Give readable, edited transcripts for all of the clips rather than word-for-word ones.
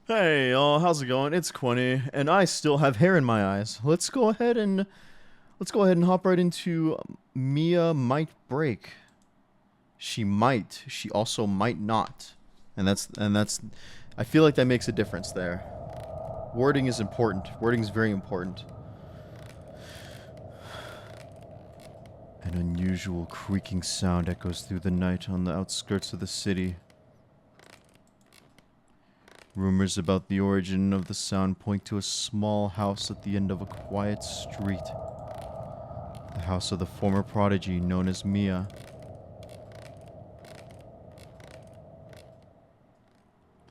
Hey, how's it going? It's Quinny, and I still have hair in my eyes. Let's go ahead and hop right into Miya might break. She might. She also might not. And that's I feel like that makes a difference there. Wording is important. Wording is very important. An unusual creaking sound echoes through the night on the outskirts of the city. Rumors about the origin of the sound point to a small house at the end of a quiet street. The house of the former prodigy known as Miya.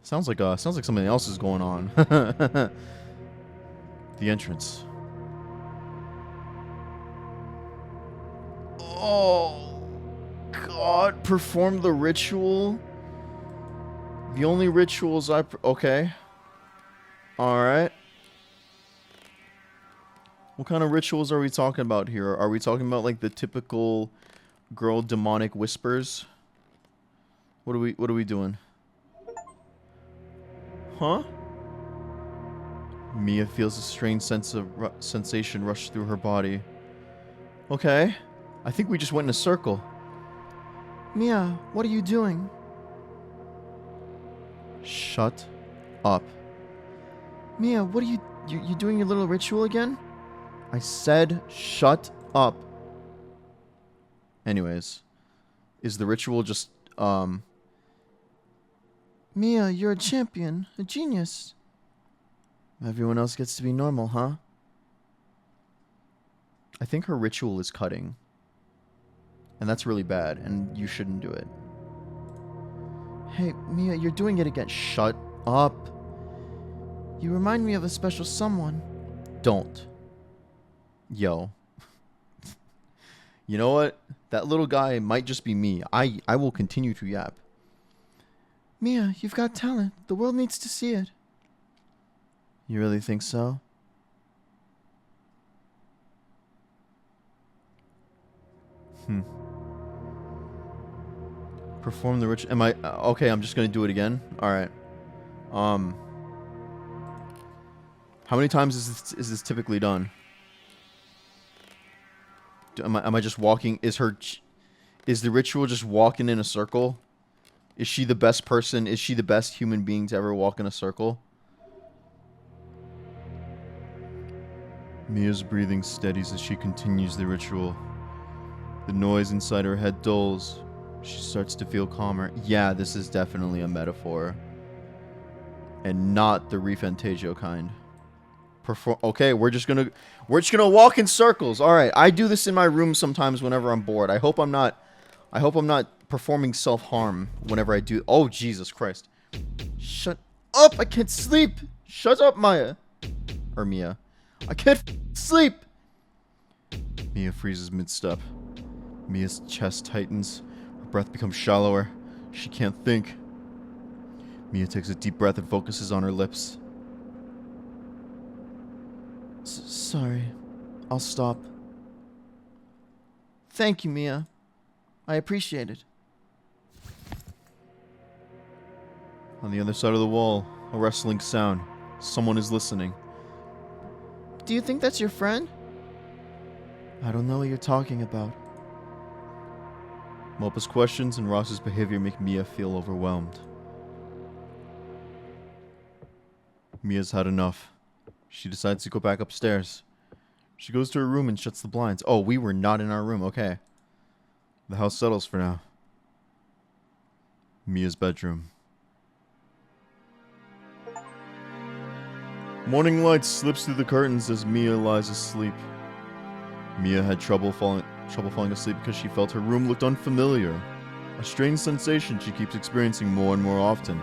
Sounds like something else is going on. The entrance. Oh God! Perform the ritual. The only rituals okay. All right. What kind of rituals are we talking about here? Are we talking about like the typical girl demonic whispers? What are we doing? Huh? Miya feels a strange sensation rush through her body. Okay. I think we just went in a circle. Miya, what are you doing? Shut up. Miya, what are you doing your little ritual again? I said shut up. Anyways, is the ritual just Miya, you're a champion, a genius. Everyone else gets to be normal, huh? I think her ritual is cutting. And that's really bad, and you shouldn't do it. Hey, Miya, you're doing it again. Shut up. You remind me of a special someone. Don't. Yo. You know what? That little guy might just be me. I will continue to yap. Miya, you've got talent. The world needs to see it. You really think so? Perform the ritual. Am I okay? I'm just gonna do it again. All right. Um. How many times is this typically done? Am I just walking? Is the ritual just walking in a circle? Is she the best person? Is she the best human being to ever walk in a circle? Mia's breathing steadies as she continues the ritual. The noise inside her head dulls. She starts to feel calmer. Yeah, this is definitely a metaphor. And not the Refantasio kind. Okay, we're just gonna walk in circles. Alright, I do this in my room sometimes whenever I'm bored. I hope I'm not performing self-harm whenever I do. Oh, Jesus Christ. Shut up! I can't sleep! Shut up, Maya. Or Miya. I can't sleep! Miya freezes mid-step. Mia's chest tightens. Her breath becomes shallower. She can't think. Miya takes a deep breath and focuses on her lips. Sorry. I'll stop. Thank you, Miya. I appreciate it. On the other side of the wall, a rustling sound. Someone is listening. Do you think that's your friend? I don't know what you're talking about. Mopa's questions and Ross's behavior make Miya feel overwhelmed. Mia's had enough. She decides to go back upstairs. She goes to her room and shuts the blinds. Oh, we were not in our room. Okay. The house settles for now. Mia's bedroom. Morning light slips through the curtains as Miya lies asleep. Miya had trouble falling asleep because she felt her room looked unfamiliar. A strange sensation she keeps experiencing more and more often.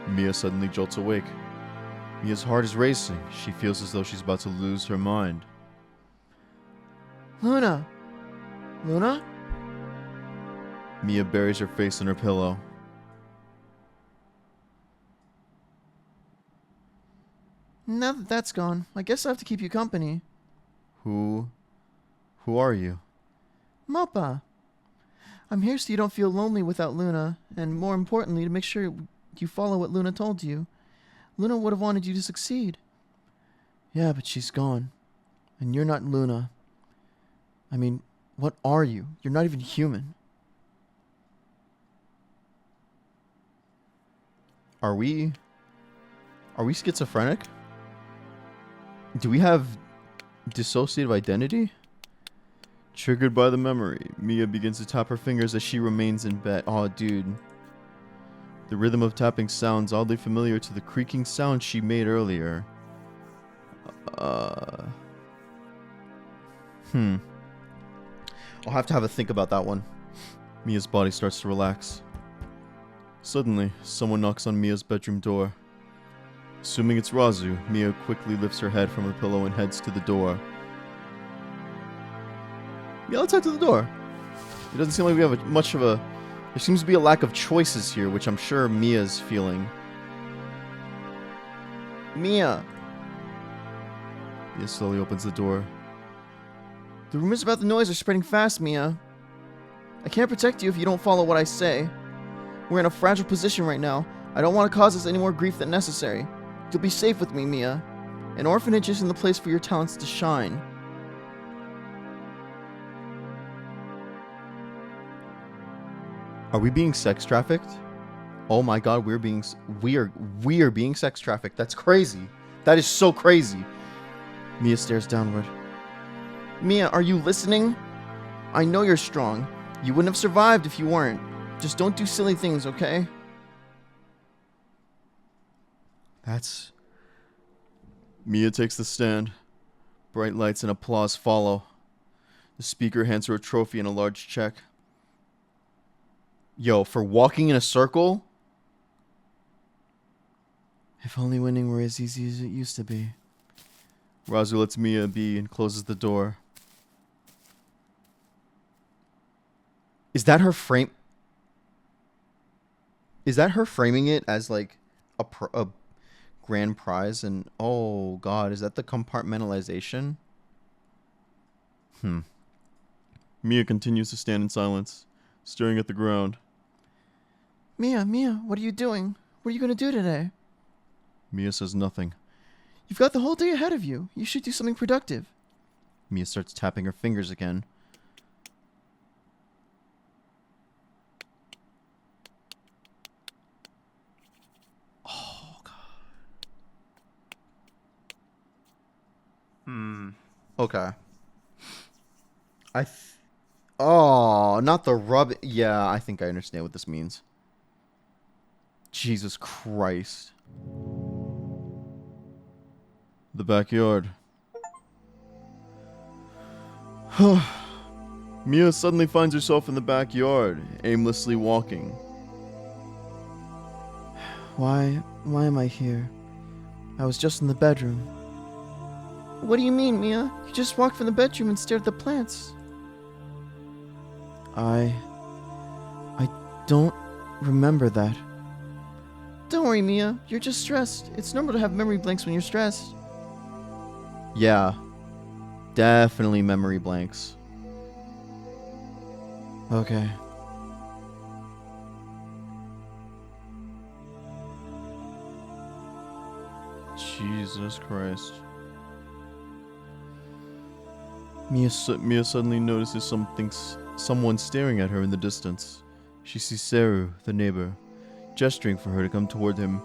Miya suddenly jolts awake. Mia's heart is racing. She feels as though she's about to lose her mind. Luna! Luna? Miya buries her face in her pillow. Now that that's gone, I guess I have to keep you company. Who are you? Mopa. I'm here so you don't feel lonely without Luna, and more importantly, to make sure you follow what Luna told you. Luna would have wanted you to succeed. Yeah, but she's gone. And you're not Luna. I mean, what are you? You're not even human. Are we schizophrenic? Do we have dissociative identity? Triggered by the memory, Miya begins to tap her fingers as she remains in bed. Oh, dude. The rhythm of tapping sounds oddly familiar to the creaking sound she made earlier. I'll have to have a think about that one. Miya's body starts to relax. Suddenly, someone knocks on Miya's bedroom door. Assuming it's Razu, Miya quickly lifts her head from her pillow and heads to the door. Yeah, let's head to the door. It doesn't seem like we have much of a... There seems to be a lack of choices here, which I'm sure Miya's feeling. Miya! Miya slowly opens the door. The rumors about the noise are spreading fast, Miya. I can't protect you if you don't follow what I say. We're in a fragile position right now. I don't want to cause us any more grief than necessary. You'll be safe with me, Miya. An orphanage isn't the place for your talents to shine. Are we being sex trafficked? Oh my god, we are being sex trafficked. That's crazy. That is so crazy. Miya stares downward. Miya, are you listening? I know you're strong. You wouldn't have survived if you weren't. Just don't do silly things, okay? That's... Miya takes the stand. Bright lights and applause follow. The speaker hands her a trophy and a large check. Yo, for walking in a circle? If only winning were as easy as it used to be. Razu lets Miya be and closes the door. Is that her frame? Is that her framing it as like a grand prize? And oh god, is that the compartmentalization? Miya continues to stand in silence, staring at the ground. Miya, what are you doing? What are you going to do today? Miya says nothing. You've got the whole day ahead of you. You should do something productive. Miya starts tapping her fingers again. Oh, God. Okay. Oh, not the rub. Yeah, I think I understand what this means. Jesus Christ. The backyard. Miya suddenly finds herself in the backyard, aimlessly walking. Why am I here? I was just in the bedroom. What do you mean, Miya? You just walked from the bedroom and stared at the plants. I don't remember that. Don't worry, Miya. You're just stressed. It's normal to have memory blanks when you're stressed. Yeah. Definitely memory blanks. Okay. Jesus Christ. Miya suddenly notices someone staring at her in the distance. She sees Seru, the neighbor, gesturing for her to come toward him.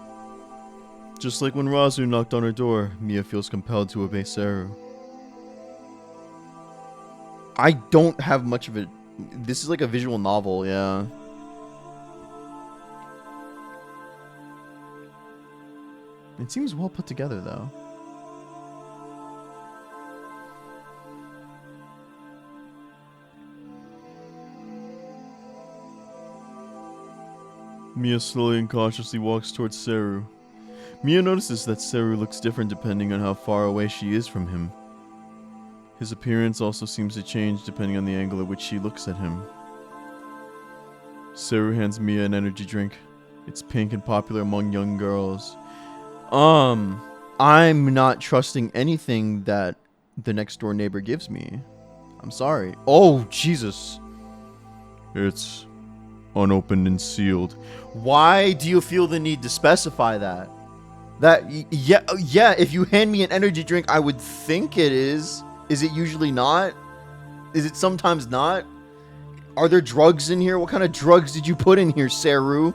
Just like when Razu knocked on her door, Miya feels compelled to obey Seru. I don't have much of it. This is like a visual novel, yeah. It seems well put together, though. Miya slowly and cautiously walks towards Seru. Miya notices that Seru looks different depending on how far away she is from him. His appearance also seems to change depending on the angle at which she looks at him. Seru hands Miya an energy drink. It's pink and popular among young girls. I'm not trusting anything that the next door neighbor gives me. I'm sorry. Oh, Jesus. It's unopened and sealed. Why do you feel the need to specify that? Yeah, if you hand me an energy drink, I would think it is. Is it usually not? Is it sometimes not? Are there drugs in here? What kind of drugs did you put in here, Saru?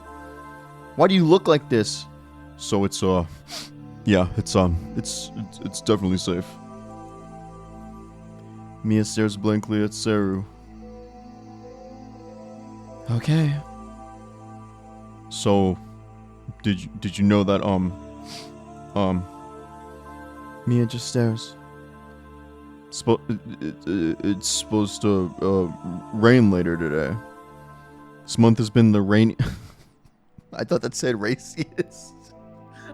Why do you look like this? So it's yeah, it's definitely safe. Miya stares blankly at Saru. Okay. So, did you know that Miya just stares. it's supposed to rain later today. This month has been the rainy. I thought that said raciest.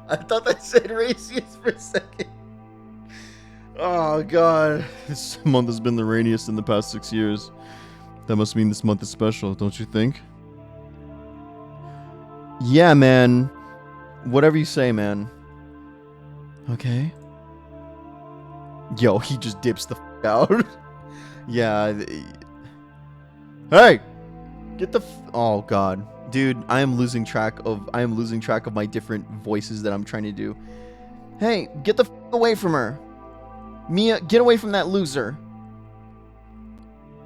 I thought that said raciest for a second. Oh god. This month has been the rainiest in the past 6 years. That must mean this month is special, don't you think? Yeah, man. Whatever you say, man. Okay. Yo, he just dips the out. Yeah. Hey! Get the oh god. Dude, I am losing track of my different voices that I'm trying to do. Hey, get the away from her. Miya, get away from that loser.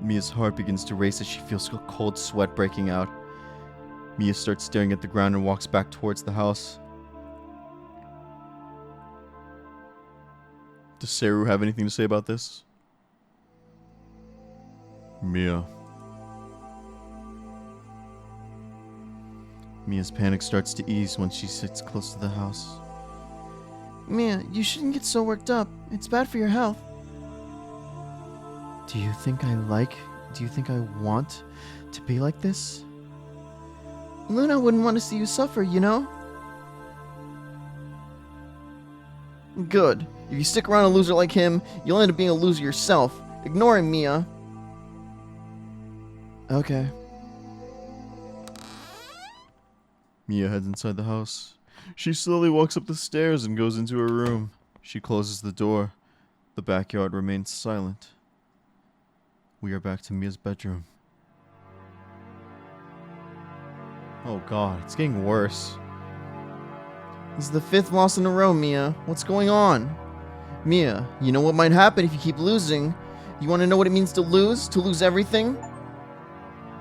Mia's heart begins to race as she feels a cold sweat breaking out. Miya starts staring at the ground and walks back towards the house. Does Saru have anything to say about this? Miya. Mia's panic starts to ease when she sits close to the house. Miya, you shouldn't get so worked up. It's bad for your health. Do you think I want to be like this? Luna wouldn't want to see you suffer, you know? Good. If you stick around a loser like him, you'll end up being a loser yourself. Ignore him, Miya. Okay. Miya heads inside the house. She slowly walks up the stairs and goes into her room. She closes the door. The backyard remains silent. We are back to Mia's bedroom. Oh god, it's getting worse. This is the 5th loss in a row, Miya. What's going on? Miya, you know what might happen if you keep losing? You want to know what it means to lose? To lose everything?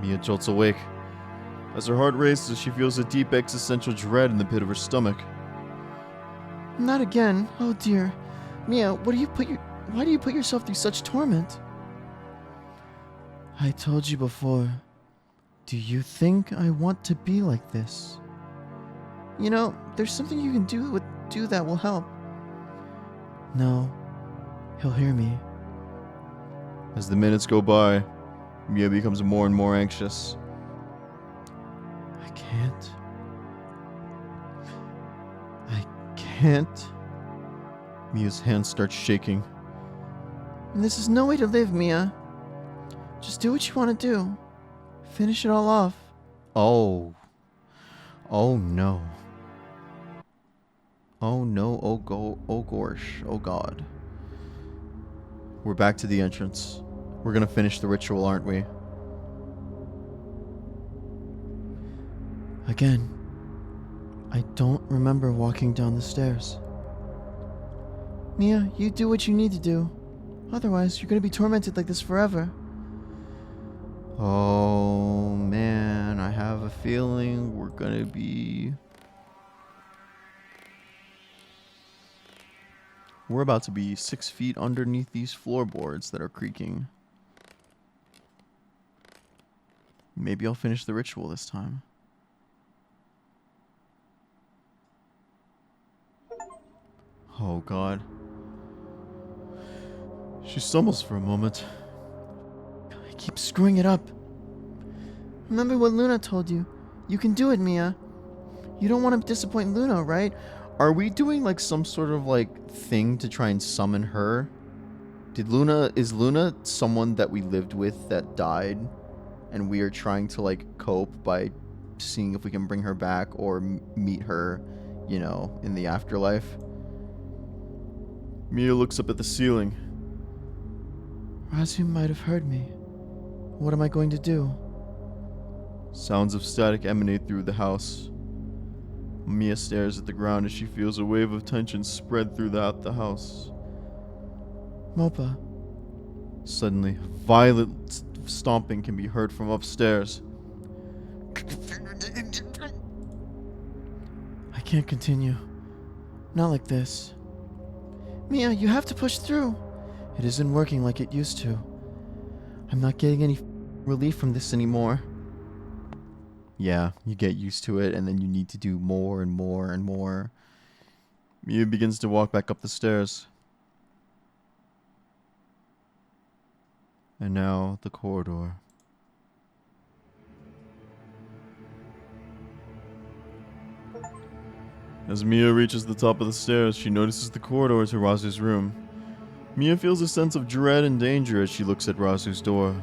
Miya jolts awake. As her heart races, she feels a deep existential dread in the pit of her stomach. Not again. Oh dear. Miya, why do you put yourself through such torment? I told you before. Do you think I want to be like this? You know, there's something you can do that will help. No. He'll hear me. As the minutes go by, Miya becomes more and more anxious. I can't. Mia's hands start shaking. This is no way to live, Miya. Just do what you want to do. Finish it all off. Oh. Oh no. Oh no, oh gosh, oh god. We're back to the entrance. We're gonna finish the ritual, aren't we? Again, I don't remember walking down the stairs. Miya, you do what you need to do. Otherwise, you're gonna be tormented like this forever. Oh man, I have a feeling we're gonna be... We're about to be 6 feet underneath these floorboards that are creaking. Maybe I'll finish the ritual this time. Oh god. She stumbles for a moment. I keep screwing it up. Remember what Luna told you. You can do it, Miya. You don't want to disappoint Luna, right? Are we doing like some sort of like thing to try and summon her? Is Luna someone that we lived with that died? And we are trying to like cope by seeing if we can bring her back or meet her, you know, in the afterlife? Miya looks up at the ceiling. Razu might have heard me. What am I going to do? Sounds of static emanate through the house. Miya stares at the ground as she feels a wave of tension spread throughout the house. Mopa. Suddenly, violent stomping can be heard from upstairs. I can't continue. Not like this. Miya, you have to push through. It isn't working like it used to. I'm not getting any relief from this anymore. Yeah, you get used to it, and then you need to do more and more and more. Miya begins to walk back up the stairs. And now the corridor. As Miya reaches the top of the stairs, she notices the corridor to Razu's room. Miya feels a sense of dread and danger as she looks at Razu's door.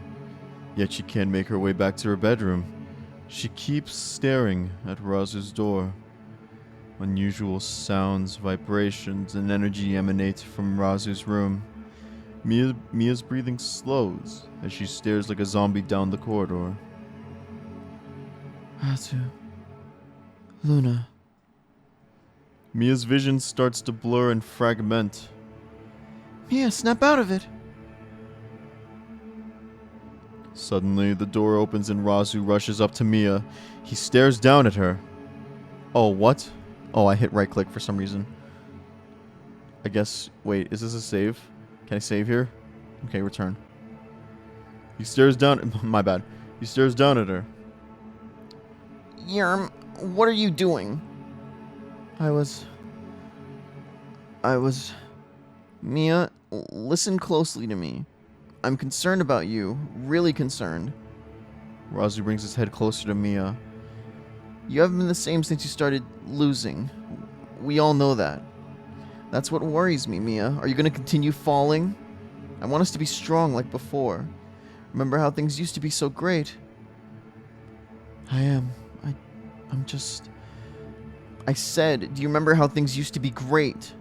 Yet she can't make her way back to her bedroom. She keeps staring at Razu's door. Unusual sounds, vibrations, and energy emanate from Razu's room. Miya's breathing slows as she stares like a zombie down the corridor. Razu. Luna. Miya's vision starts to blur and fragment. Miya, snap out of it. Suddenly, the door opens and Razu rushes up to Miya. He stares down at her. Oh, what? Oh, I hit right click for some reason. I guess, wait, is this a save? Can I save here? Okay, return. He stares down, my bad. He stares down at her. Yerm, what are you doing? I was... Miya, listen closely to me. I'm concerned about you, really concerned. Razu brings his head closer to Miya. You haven't been the same since you started losing. We all know that. That's what worries me, Miya. Are you going to continue falling? I want us to be strong like before. Remember how things used to be so great? I am. I'm just... I said, do you remember how things used to be great?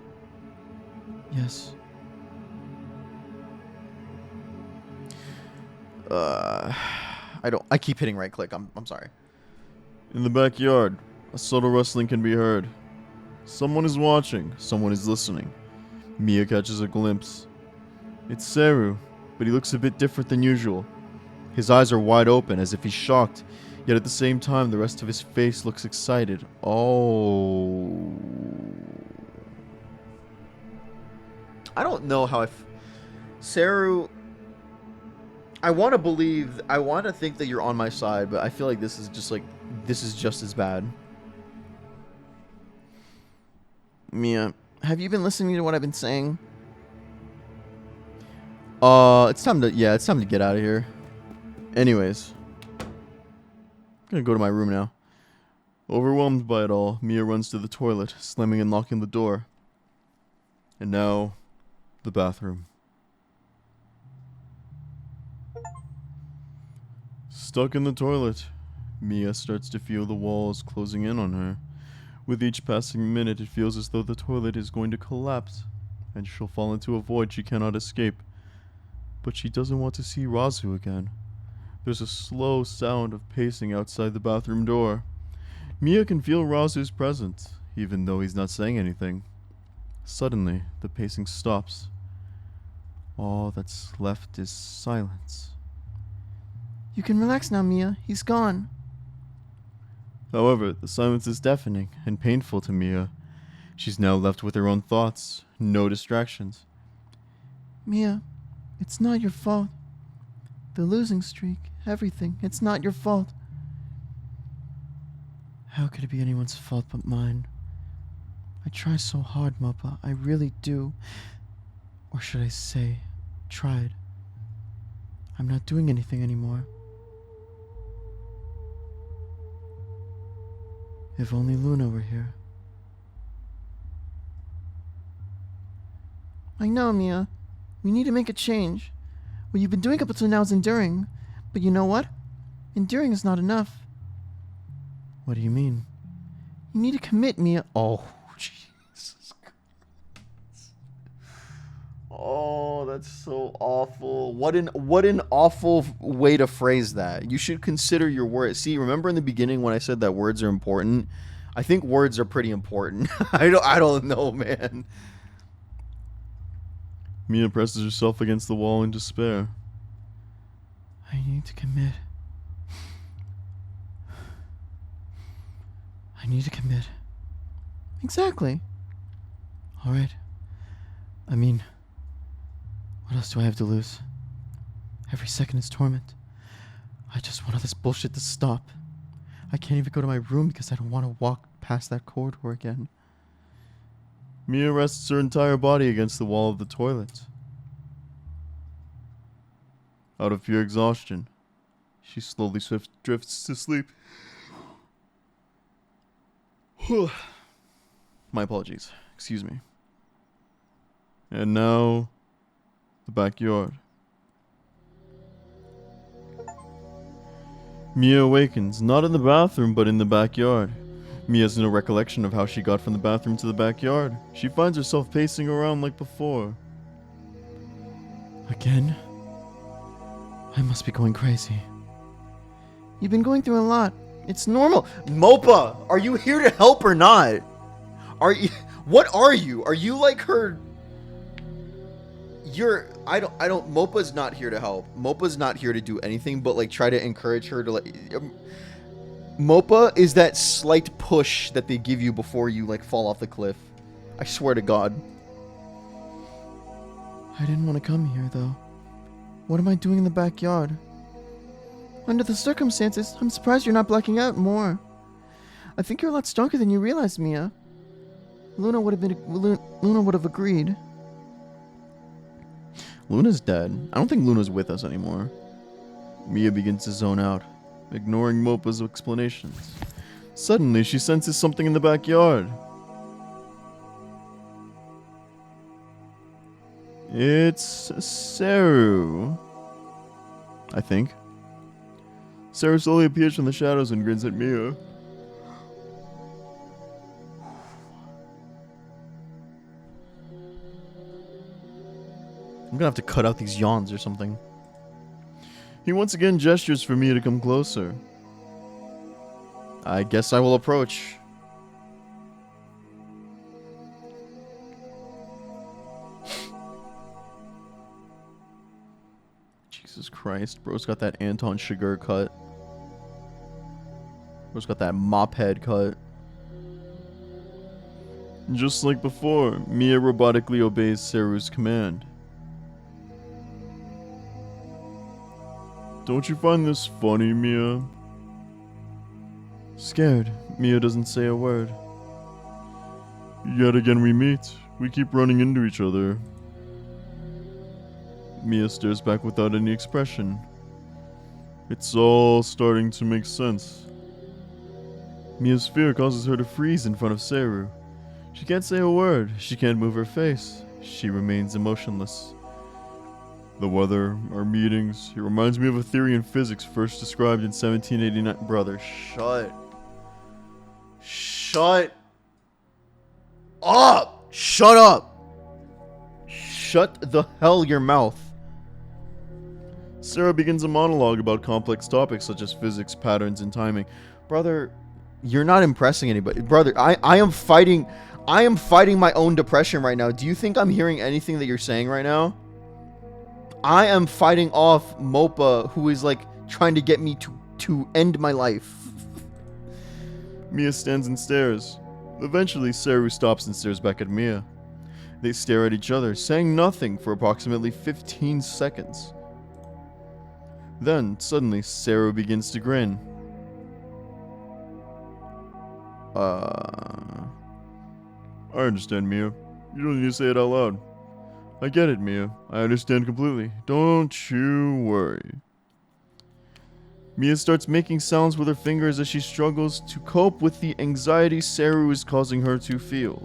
Yes. I keep hitting right click. I'm sorry. In the backyard, a subtle rustling can be heard. Someone is watching, someone is listening. Miya catches a glimpse. It's Seru, but he looks a bit different than usual. His eyes are wide open as if he's shocked, yet at the same time the rest of his face looks excited. Oh. I don't know how Seru... I want to think that you're on my side, but I feel like this is just as bad. Miya, have you been listening to what I've been saying? It's time to get out of here. Anyways. I'm gonna go to my room now. Overwhelmed by it all, Miya runs to the toilet, slamming and locking the door. And now, the bathroom. Stuck in the toilet, Miya starts to feel the walls closing in on her. With each passing minute, it feels as though the toilet is going to collapse, and she'll fall into a void she cannot escape. But she doesn't want to see Razu again. There's a slow sound of pacing outside the bathroom door. Miya can feel Razu's presence, even though he's not saying anything. Suddenly, the pacing stops. All that's left is silence. You can relax now, Miya. He's gone. However, the silence is deafening and painful to Miya. She's now left with her own thoughts, no distractions. Miya, it's not your fault. The losing streak, everything, it's not your fault. How could it be anyone's fault but mine? I try so hard, Mopa. I really do. Or should I say, tried. I'm not doing anything anymore. If only Luna were here. I know, Miya. We need to make a change. What you've been doing up until now is enduring. But you know what? Enduring is not enough. What do you mean? You need to commit, Miya. Oh, Jesus Christ. Oh, that's so awful. What an awful way to phrase that. You should consider your words. See, remember in the beginning when I said that words are important? I think words are pretty important. I don't know, man. Miya presses herself against the wall in despair. I need to commit. I need to commit. Exactly. Alright. I mean, what else do I have to lose? Every second is torment. I just want all this bullshit to stop. I can't even go to my room because I don't want to walk past that corridor again. Miya rests her entire body against the wall of the toilet. Out of pure exhaustion, she slowly drifts to sleep. My apologies. Excuse me. And now, the backyard. Miya awakens, not in the bathroom, but in the backyard. Miya has no recollection of how she got from the bathroom to the backyard. She finds herself pacing around like before. Again? I must be going crazy. You've been going through a lot. It's normal. Mopa, are you here to help or not? Are you? What are you? Are you like her? I don't. Mopa's not here to help. Mopa's not here to do anything but like try to encourage her to like. Mopa is that slight push that they give you before you like fall off the cliff. I swear to God. I didn't want to come here, though. What am I doing in the backyard? Under the circumstances, I'm surprised you're not blacking out more. I think you're a lot stronger than you realize, Miya. Luna would have agreed. Luna's dead. I don't think Luna's with us anymore. Miya begins to zone out, ignoring Mopa's explanations. Suddenly, she senses something in the backyard. It's Seru, I think. Seru slowly appears from the shadows and grins at Miya. I'm gonna have to cut out these yawns or something. He once again gestures for Miya to come closer. I guess I will approach. Jesus Christ, bro's got that Anton Chigurh cut. Bro's got that mop head cut. Just like before, Miya robotically obeys Seru's command. Don't you find this funny, Miya? Scared, Miya doesn't say a word. Yet again we meet. We keep running into each other. Miya stares back without any expression. It's all starting to make sense. Mia's fear causes her to freeze in front of Seru. She can't say a word. She can't move her face. She remains emotionless. The weather, our meetings, it reminds me of a theory in physics first described in 1789. Brother, shut up! Shut up! Shut the hell your mouth. Sarah begins a monologue about complex topics such as physics, patterns, and timing. Brother, you're not impressing anybody. Brother, I am fighting my own depression right now. Do you think I'm hearing anything that you're saying right now? I am fighting off Mopa, who is like trying to get me to end my life. Miya stands and stares. Eventually, Seru stops and stares back at Miya. They stare at each other, saying nothing for approximately 15 seconds. Then, suddenly, Seru begins to grin. I understand, Miya. You don't need to say it out loud. I get it, Miya. I understand completely. Don't you worry. Miya starts making sounds with her fingers as she struggles to cope with the anxiety Seru is causing her to feel.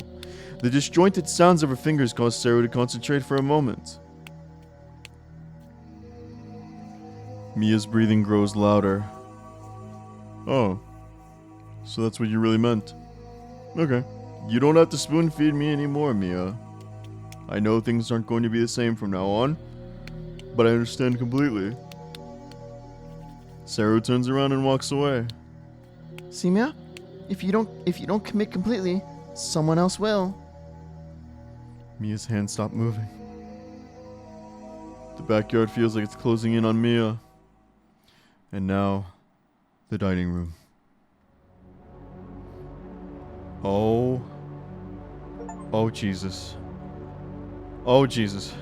The disjointed sounds of her fingers cause Seru to concentrate for a moment. Mia's breathing grows louder. Oh. So that's what you really meant. Okay. You don't have to spoon feed me anymore, Miya. I know things aren't going to be the same from now on, but I understand completely. Seru turns around and walks away. See, Miya? if you don't commit completely, someone else will. Mia's hand stopped moving. The backyard feels like it's closing in on Miya. And now, the dining room. Oh. Oh, Jesus. Oh, Jesus.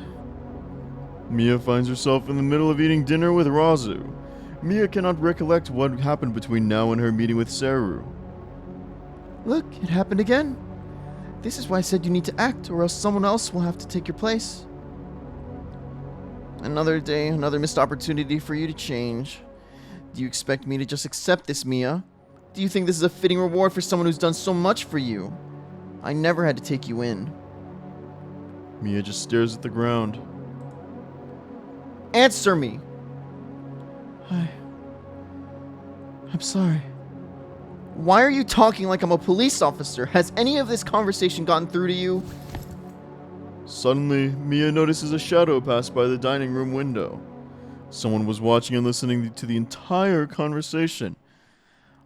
Miya finds herself in the middle of eating dinner with Razu. Miya cannot recollect what happened between now and her meeting with Seru. Look, it happened again. This is why I said you need to act, or else someone else will have to take your place. Another day, another missed opportunity for you to change. Do you expect me to just accept this, Miya? Do you think this is a fitting reward for someone who's done so much for you? I never had to take you in. Miya just stares at the ground. Answer me! I'm sorry. Why are you talking like I'm a police officer? Has any of this conversation gotten through to you? Suddenly, Miya notices a shadow pass by the dining room window. Someone was watching and listening to the entire conversation.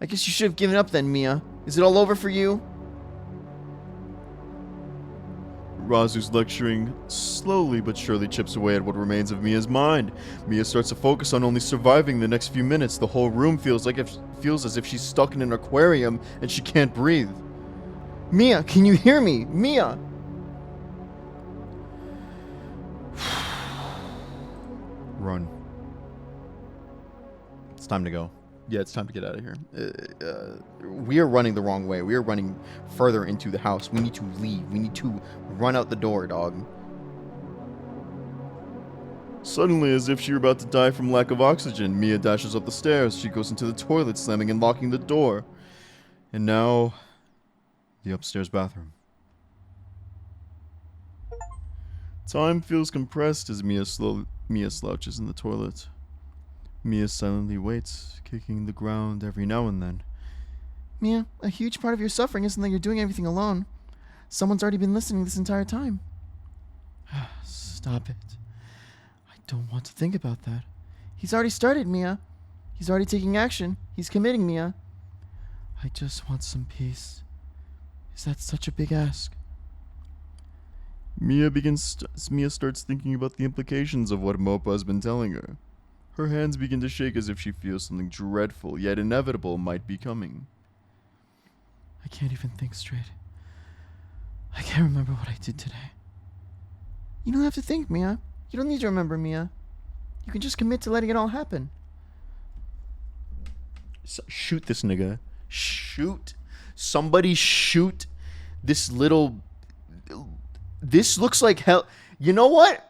I guess you should have given up then, Miya. Is it all over for you? Razu's lecturing slowly but surely chips away at what remains of Miya's mind. Miya starts to focus on only surviving the next few minutes. The whole room feels as if she's stuck in an aquarium and she can't breathe. Miya, can you hear me? Miya! Run. It's time to go. Yeah, it's time to get out of here. We are running the wrong way. We are running further into the house. We need to leave. We need to run out the door, dog. Suddenly, as if she were about to die from lack of oxygen, Miya dashes up the stairs. She goes into the toilet, slamming and locking the door. And now, the upstairs bathroom. Time feels compressed as Miya slouches in the toilet. Miya silently waits, kicking the ground every now and then. Miya, a huge part of your suffering isn't that you're doing everything alone. Someone's already been listening this entire time. Stop it. I don't want to think about that. He's already started, Miya. He's already taking action. He's committing, Miya. I just want some peace. Is that such a big ask? Miya starts thinking about the implications of what Mopa has been telling her. Her hands begin to shake as if she feels something dreadful yet inevitable might be coming. I can't even think straight. I can't remember what I did today. You don't have to think, Miya. You don't need to remember, Miya. You can just commit to letting it all happen. Shoot this nigga. Shoot. Somebody shoot this little... This looks like hell. You know what?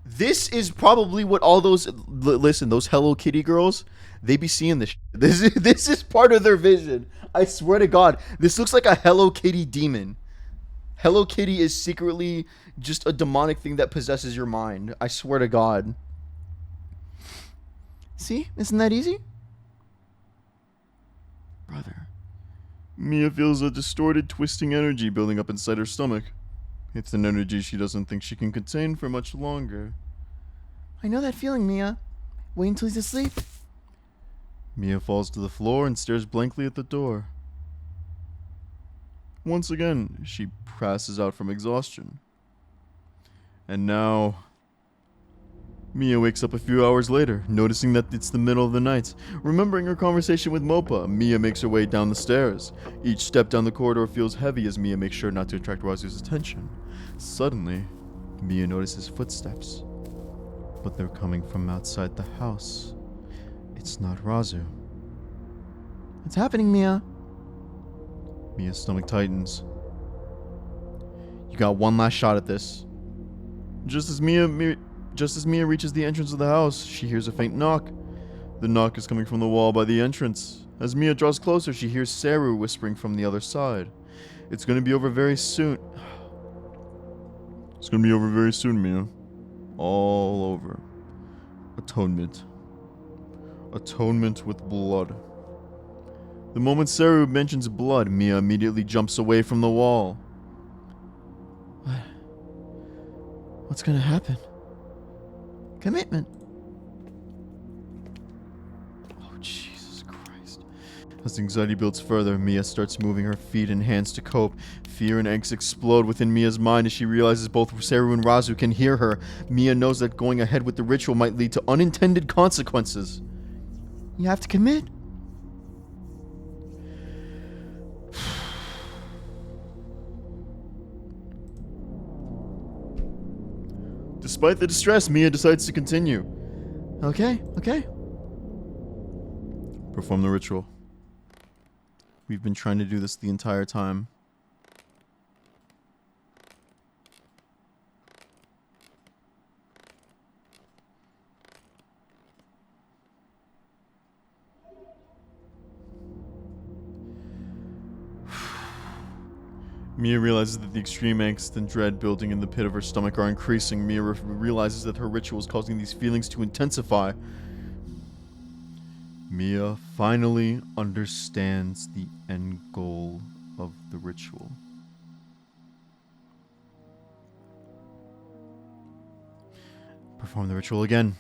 This is probably what all those... Listen, those Hello Kitty girls, they be seeing this. This is part of their vision. I swear to God. This looks like a Hello Kitty demon. Hello Kitty is secretly just a demonic thing that possesses your mind. I swear to God. See? Isn't that easy? Brother. Miya feels a distorted, twisting energy building up inside her stomach. It's an energy she doesn't think she can contain for much longer. I know that feeling, Miya. Wait until he's asleep. Miya falls to the floor and stares blankly at the door. Once again, she passes out from exhaustion. And now... Miya wakes up a few hours later, noticing that it's the middle of the night. Remembering her conversation with Mopa, Miya makes her way down the stairs. Each step down the corridor feels heavy as Miya makes sure not to attract Razu's attention. Suddenly, Miya notices footsteps. But they're coming from outside the house. It's not Razu. What's happening, Miya? Mia's stomach tightens. You got one last shot at this. Just as Miya reaches the entrance of the house, she hears a faint knock. The knock is coming from the wall by the entrance. As Miya draws closer, she hears Seru whispering from the other side. It's going to be over very soon. It's going to be over very soon, Miya. All over. Atonement. Atonement with blood. The moment Seru mentions blood, Miya immediately jumps away from the wall. What's gonna happen? Commitment. Oh, Jesus Christ. As anxiety builds further, Miya starts moving her feet and hands to cope. Fear and angst explode within Miya's mind as she realizes both Seru and Razu can hear her. Miya knows that going ahead with the ritual might lead to unintended consequences. You have to commit. Despite the distress, Miya decides to continue. Okay. Perform the ritual. We've been trying to do this the entire time. Miya realizes that the extreme angst and dread building in the pit of her stomach are increasing. Miya realizes that her ritual is causing these feelings to intensify. Miya finally understands the end goal of the ritual. Perform the ritual again.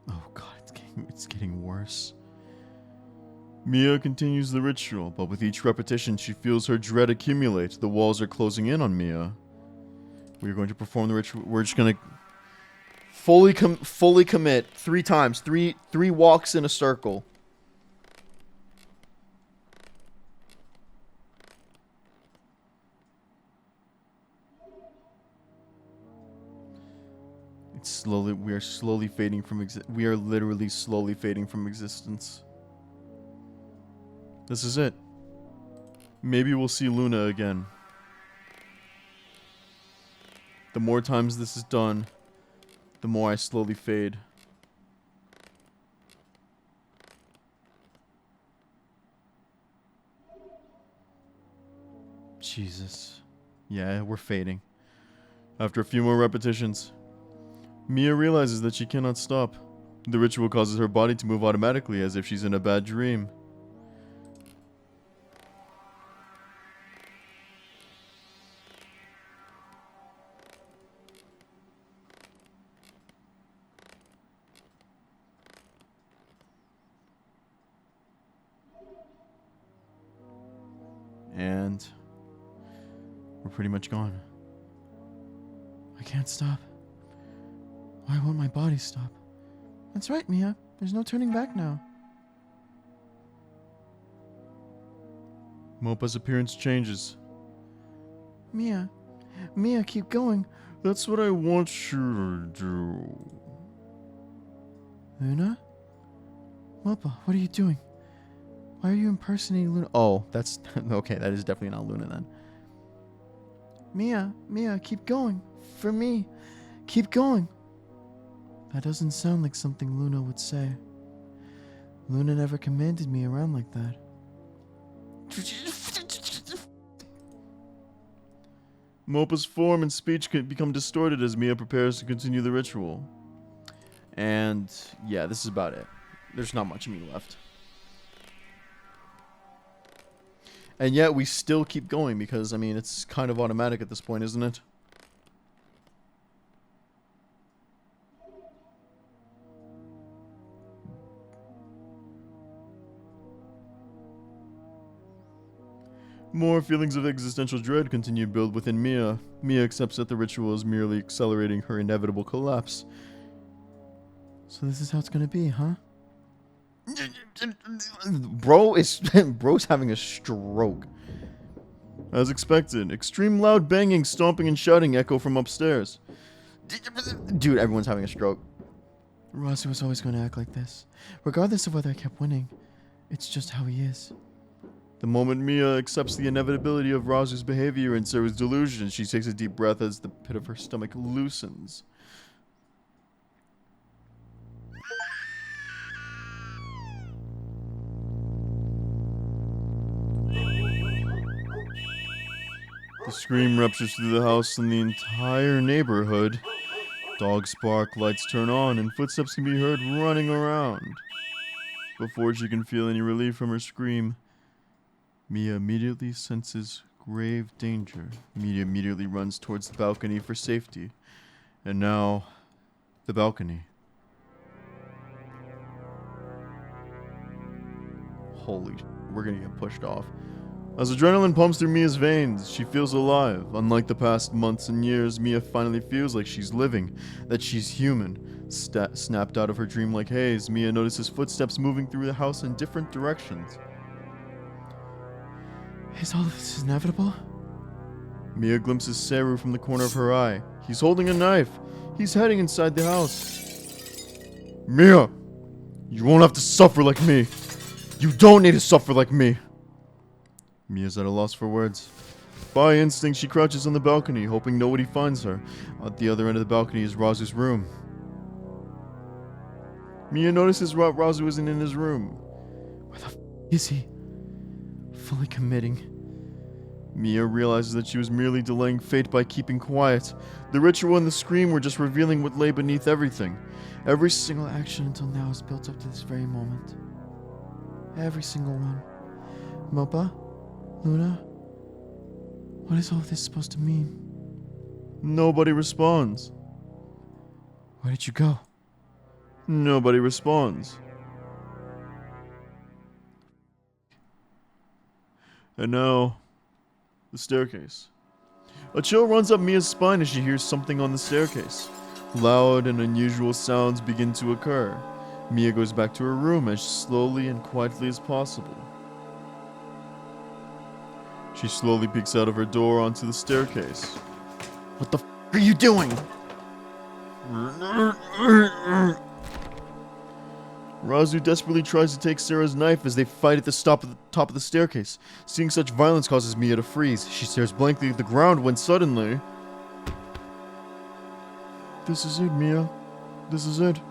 Oh god, it's getting worse. Miya continues the ritual, but with each repetition she feels her dread accumulate. The walls are closing in on Miya. We're going to perform the ritual. We're just gonna fully commit 3 times. Three walks in a circle. We are slowly fading from we are literally slowly fading from existence. This is it. Maybe we'll see Luna again. The more times this is done, the more I slowly fade. Jesus. Yeah, we're fading. After a few more repetitions, Miya realizes that she cannot stop. The ritual causes her body to move automatically as if she's in a bad dream. And we're pretty much gone. I can't stop. Why won't my body stop? That's right, Miya. There's no turning back now. Mopa's appearance changes. Miya, keep going. That's what I want you to do. Luna? Mopa, what are you doing? Why are you impersonating Luna? Oh, that's okay. That is definitely not Luna then. Miya, keep going. For me. Keep going. That doesn't sound like something Luna would say. Luna never commanded me around like that. Mopa's form and speech can become distorted as Miya prepares to continue the ritual. And yeah, this is about it. There's not much of me left. And yet we still keep going because, I mean, it's kind of automatic at this point, isn't it? More feelings of existential dread continue to build within Miya. Miya accepts that the ritual is merely accelerating her inevitable collapse. So this is how it's gonna be, huh? Bro's having a stroke. As expected, extreme loud banging, stomping, and shouting echo from upstairs. Dude, everyone's having a stroke. Razu was always gonna act like this. Regardless of whether I kept winning. It's just how he is. The moment Miya accepts the inevitability of Razu's behavior and Seru's delusion, she takes a deep breath as the pit of her stomach loosens. The scream ruptures through the house and the entire neighborhood. Dogs bark, lights turn on, and footsteps can be heard running around. Before she can feel any relief from her scream, Miya immediately senses grave danger. Miya immediately runs towards the balcony for safety. And now, the balcony. Holy sh**, we're gonna get pushed off. As adrenaline pumps through Mia's veins, she feels alive. Unlike the past months and years, Miya finally feels like she's living, that she's human. Snapped out of her dreamlike haze, Miya notices footsteps moving through the house in different directions. Is all of this inevitable? Miya glimpses Seru from the corner of her eye. He's holding a knife. He's heading inside the house. Miya! You won't have to suffer like me. You don't need to suffer like me. Mia's at a loss for words. By instinct, she crouches on the balcony, hoping nobody finds her. At the other end of the balcony is Razu's room. Miya notices Razu isn't in his room. Where the f is he? Fully committing. Miya realizes that she was merely delaying fate by keeping quiet. The ritual and the scream were just revealing what lay beneath everything. Every single Action until now is built up to this very moment. Every single one. Mopa? Luna? What is all of this supposed to mean? Nobody responds. Where did you go? Nobody responds. And now, the staircase. A chill runs up Mia's spine as she hears something on the staircase. Loud and unusual sounds begin to occur. Miya goes back to her room as slowly and quietly as possible. She slowly peeks out of her door onto the staircase. What the f are you doing? Razu desperately tries to take Sarah's knife as they fight at the top of the staircase. Seeing such violence causes Miya to freeze. She stares blankly at the ground when suddenly... This is it, Miya. This is it.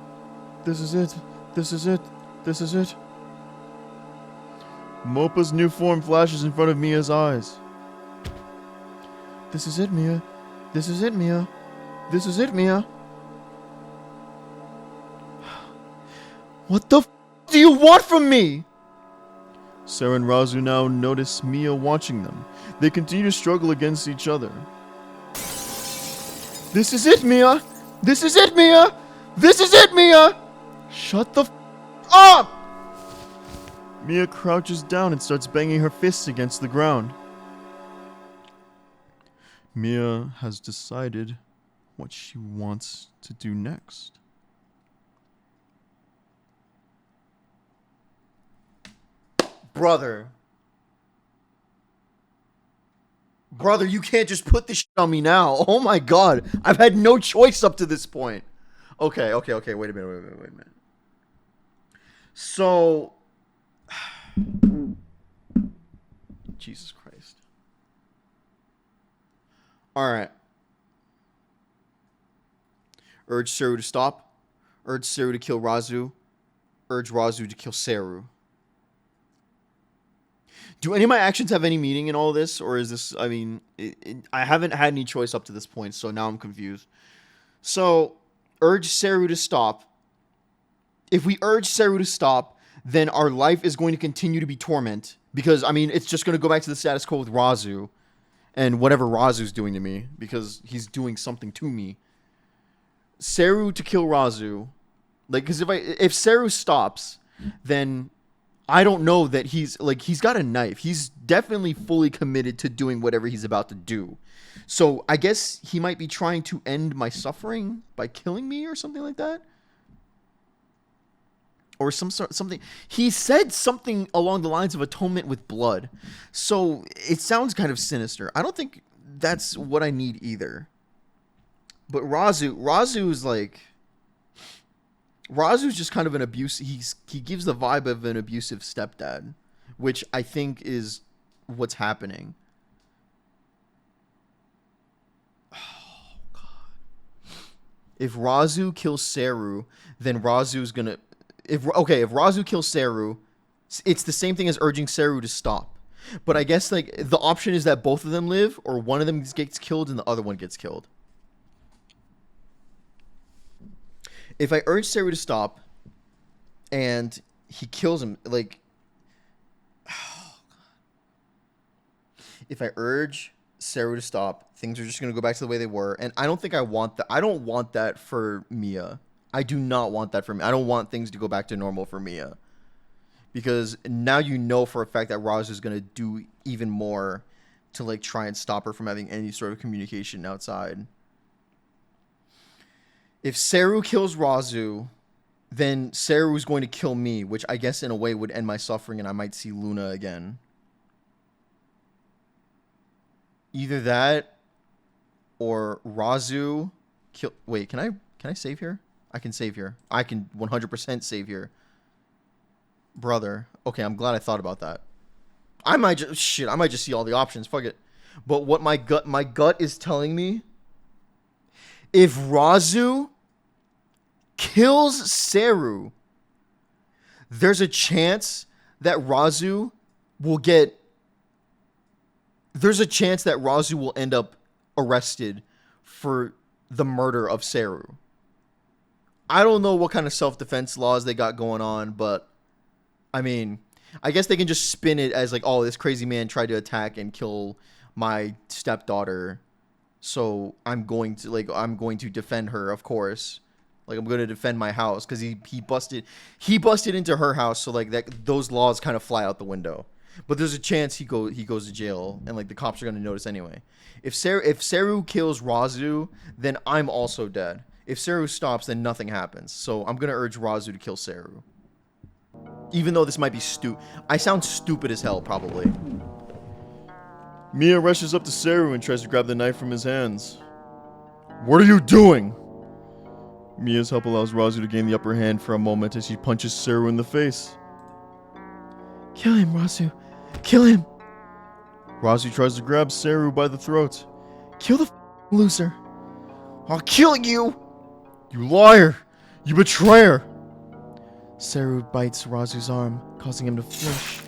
This is it. This is it. This is it. Mopa's new form flashes in front of Mia's eyes. This is it, Miya. This is it, Miya. This is it, Miya. What the f do you want from me? Sarah and Razu now notice Miya watching them. They continue to struggle against each other. This is it, Miya. This is it, Miya. This is it, Miya. Shut the f up! Miya crouches down and starts banging her fists against the ground. Miya has decided what she wants to do next. Brother, you can't just put this shit on me now. Oh my god. I've had no choice up to this point. Okay. Wait a minute. So... Jesus Christ. Alright. Urge Seru to stop. Urge Seru to kill Razu. Urge Razu to kill Seru. Do any of my actions have any meaning in all this? Or is this, I mean, I haven't had any choice up to this point, so now I'm confused. So, urge Seru to stop. If we urge Seru to stop, then our life is going to continue to be torment. Because, I mean, it's just going to go back to the status quo with Razu. And whatever Razu's doing to me. Because he's doing something to me. Seru to kill Razu. Like, because if Seru stops, then... I don't know that he's got a knife. He's definitely fully committed to doing whatever he's about to do. So I guess he might be trying to end my suffering by killing me or something like that. Or something. He said something along the lines of atonement with blood. So it sounds kind of sinister. I don't think that's what I need either. But Razu's like... Razu's just kind of an he gives the vibe of an abusive stepdad, which I think is what's happening. Oh god. If Razu kills Seru, then Razu's gonna if Razu kills Seru, it's the same thing as urging Seru to stop. But I guess like the option is that both of them live or one of them gets killed and the other one gets killed. If I urge Seru to stop, and he kills him, like, oh God. If I urge Seru to stop, things are just going to go back to the way they were. And I don't think I want that. I don't want that for Miya. I do not want that for me. I don't want things to go back to normal for Miya. Because now you know for a fact that Razu is going to do even more to like try and stop her from having any sort of communication outside. If Seru kills Razu, then Seru is going to kill me, which I guess in a way would end my suffering and I might see Luna again. Either that or Razu kill... Wait, can I save here? I can save here. I can 100% save here. Brother. Okay, I'm glad I thought about that. I might just... Shit, I might just see all the options. Fuck it. But what my gut is telling me... If Razu kills Seru, there's a chance that Razu will get... There's a chance that Razu will end up arrested for the murder of Seru. I don't know what kind of self-defense laws they got going on, but I mean, I guess they can just spin it as like, oh, this crazy man tried to attack and kill my stepdaughter, so I'm going to defend her, of course. Like, I'm going to defend my house because he busted into her house, so like that those laws kind of fly out the window. But there's a chance he goes to jail, and like the cops are gonna notice anyway. If Seru kills Razu, then I'm also dead. If Seru stops, then nothing happens. So I'm gonna urge Razu to kill Seru. Even though this might be I sound stupid as hell, probably. Miya rushes up to Seru and tries to grab the knife from his hands. What are you doing? Miya's help allows Razu to gain the upper hand for a moment as she punches Seru in the face. Kill him, Razu. Kill him. Razu tries to grab Seru by the throat. Kill the loser. I'll kill you! You liar! You betrayer! Seru bites Razu's arm, causing him to flinch.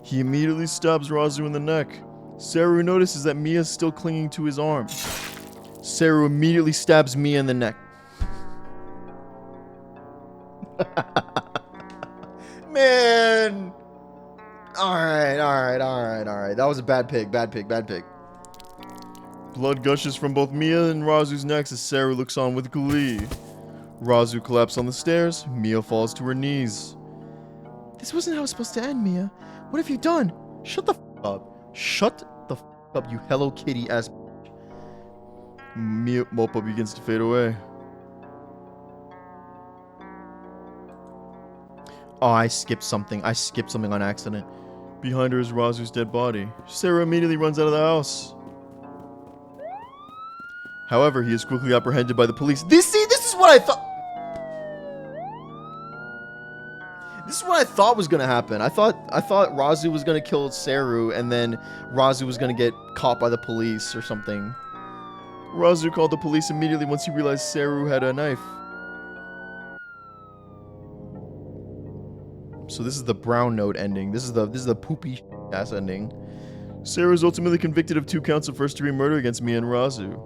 He immediately stabs Razu in the neck. Seru notices that Miya is still clinging to his arm. Seru immediately stabs Miya in the neck. Man! Alright. That was a bad pig. Blood gushes from both Miya and Razu's necks as Seru looks on with glee. Razu collapses on the stairs. Miya falls to her knees. This wasn't how it was supposed to end, Miya. What have you done? Shut the f up. Shut the f up, you Hello Kitty ass. Miya Mopa begins to fade away. Oh, I skipped something on accident. Behind her is Razu's dead body. Seru immediately runs out of the house. However, he is quickly apprehended by the police. This is what I thought. This is what I thought was gonna happen. I thought Razu was gonna kill Seru, and then Razu was gonna get caught by the police or something. Razu called the police immediately once he realized Seru had a knife. So this is the brown note ending. This is the poopy ass ending. Seru is ultimately convicted of 2 counts of first-degree murder against Miya and Razu.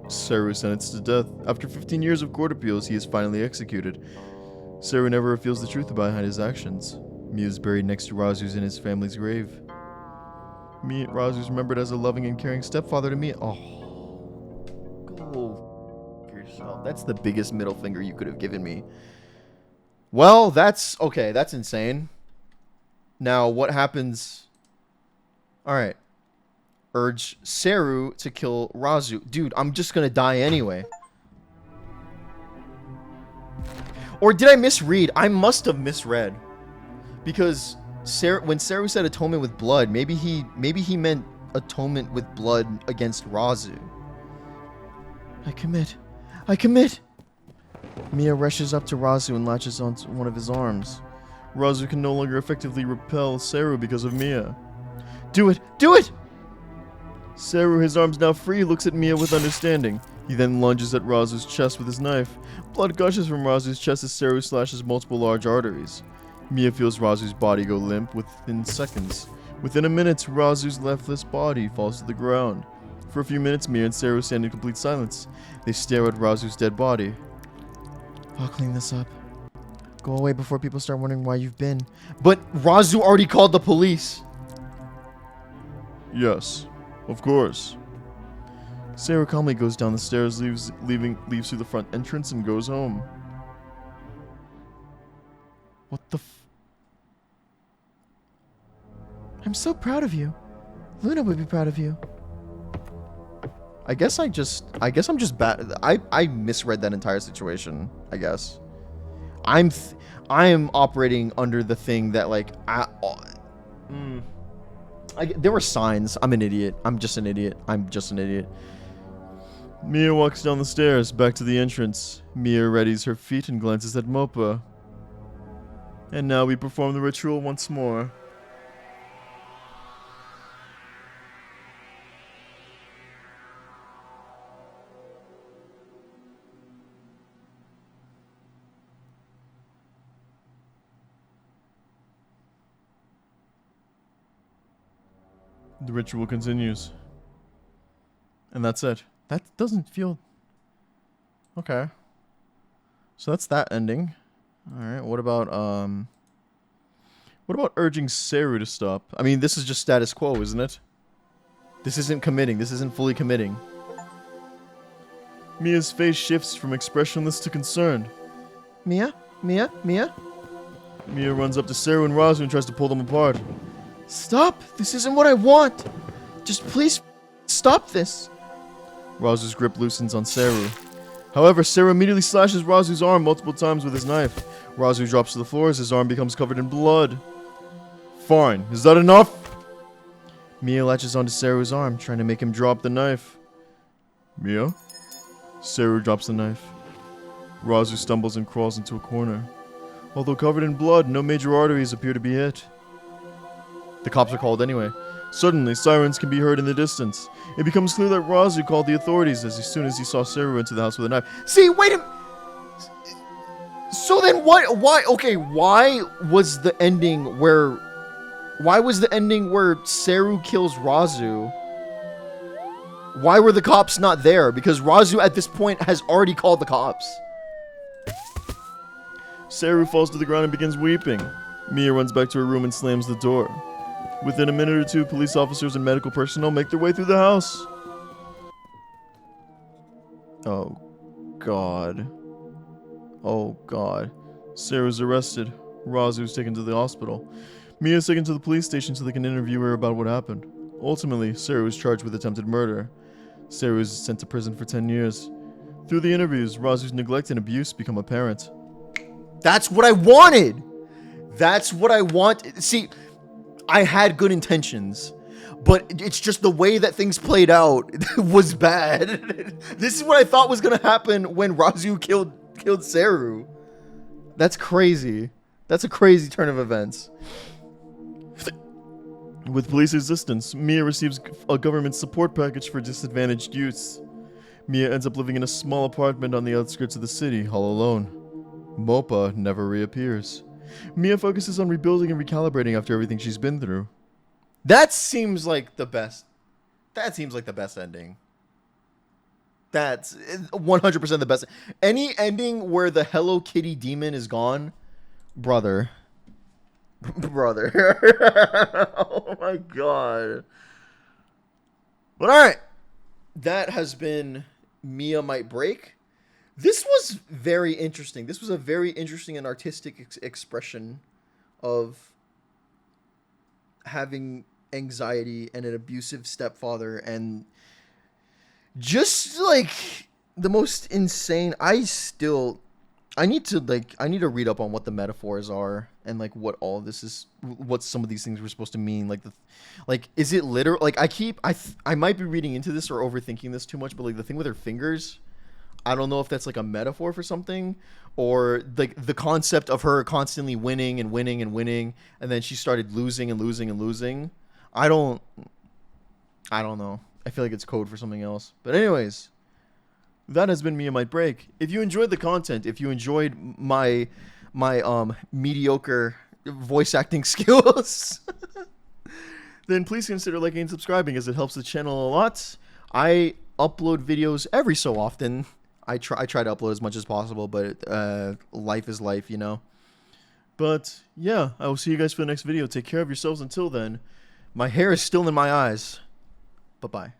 Seru is sentenced to death. After 15 years of court appeals, he is finally executed. Seru never reveals the truth behind his actions. Miya is buried next to Razu's in his family's grave. Razu is remembered as a loving and caring stepfather to Miya. Oh, go yourself. That's the biggest middle finger you could have given me. Well, that's okay. That's insane. Now, what happens? All right. Urge Seru to kill Razu. Dude, I'm just gonna die anyway. Or did I misread? I must have misread. Because when Seru said atonement with blood, maybe he meant atonement with blood against Razu. I commit. Miya rushes up to Razu and latches onto one of his arms. Razu can no longer effectively repel Seru because of Miya. Do it! Seru, his arms now free, looks at Miya with understanding. He then lunges at Razu's chest with his knife. Blood gushes from Razu's chest as Seru slashes multiple large arteries. Miya feels Razu's body go limp within seconds. Within a minute, Razu's lifeless body falls to the ground. For a few minutes, Miya and Seru stand in complete silence. They stare at Razu's dead body. I'll clean this up. Go away before people start wondering why you've been. But Razu already called the police. Yes, of course. Sarah calmly goes down the stairs, leaves through the front entrance, and goes home. What the I'm so proud of you. Luna would be proud of you. I guess I'm just bad. I misread that entire situation, I guess. I am operating under the thing that, like, there were signs. I'm an idiot. I'm just an idiot. Miya walks down the stairs, back to the entrance. Miya readies her feet and glances at Mopa. And now we perform the ritual once more. The ritual continues. And that's it. That doesn't feel... Okay. So that's that ending. Alright, what about urging Seru to stop? I mean, this is just status quo, isn't it? This isn't committing. This isn't fully committing. Mia's face shifts from expressionless to concerned. Miya? Miya? Miya? Miya runs up to Seru and Razu and tries to pull them apart. Stop! This isn't what I want! Just please stop this! Razu's grip loosens on Seru. However, Seru immediately slashes Razu's arm multiple times with his knife. Razu drops to the floor as his arm becomes covered in blood. Fine, is that enough? Miya latches onto Seru's arm, trying to make him drop the knife. Miya? Seru drops the knife. Razu stumbles and crawls into a corner. Although covered in blood, no major arteries appear to be hit. The cops are called anyway. Suddenly, sirens can be heard in the distance. It becomes clear that Razu called the authorities as soon as he saw Seru into the house with a knife. See, wait a... So then what? Why? Okay, why was the ending where Seru kills Razu? Why were the cops not there? Because Razu at this point has already called the cops. Seru falls to the ground and begins weeping. Miya runs back to her room and slams the door. Within a minute or two, police officers and medical personnel make their way through the house. Oh, God. Oh, God. Seru's arrested. Razu's taken to the hospital. Mia's taken to the police station so they can interview her about what happened. Ultimately, Seru is charged with attempted murder. Seru is sent to prison for 10 years. Through the interviews, Razu's neglect and abuse become apparent. That's what I wanted! That's what I want. See... I had good intentions, but it's just the way that things played out was bad. This is what I thought was gonna happen when Razu killed Seru. That's crazy. That's a crazy turn of events. With police assistance, Miya receives a government support package for disadvantaged youths. Miya ends up living in a small apartment on the outskirts of the city, all alone. Mopa never reappears. Miya focuses on rebuilding and recalibrating after everything she's been through. That seems like the best. That seems like the best ending. That's 100% the best. Any ending where the Hello Kitty demon is gone, brother. Brother. Oh my god. But alright. That has been Miya Might Break. This was very interesting. This was a very interesting and artistic expression of having anxiety and an abusive stepfather and just like the most insane. I need to read up on what the metaphors are and like what all this is, what some of these things were supposed to mean. Like is it literal? Like I might be reading into this or overthinking this too much, but like the thing with her fingers, I don't know if that's like a metaphor for something or like the concept of her constantly winning and winning and winning. And then she started losing and losing and losing. I don't know. I feel like it's code for something else. But anyways, that has been Miya Might Break. If you enjoyed the content, if you enjoyed my mediocre voice acting skills, then please consider liking and subscribing as it helps the channel a lot. I upload videos every so often. I try to upload as much as possible, but life is life, you know. But yeah, I will see you guys for the next video. Take care of yourselves until then. My hair is still in my eyes. Bye-bye.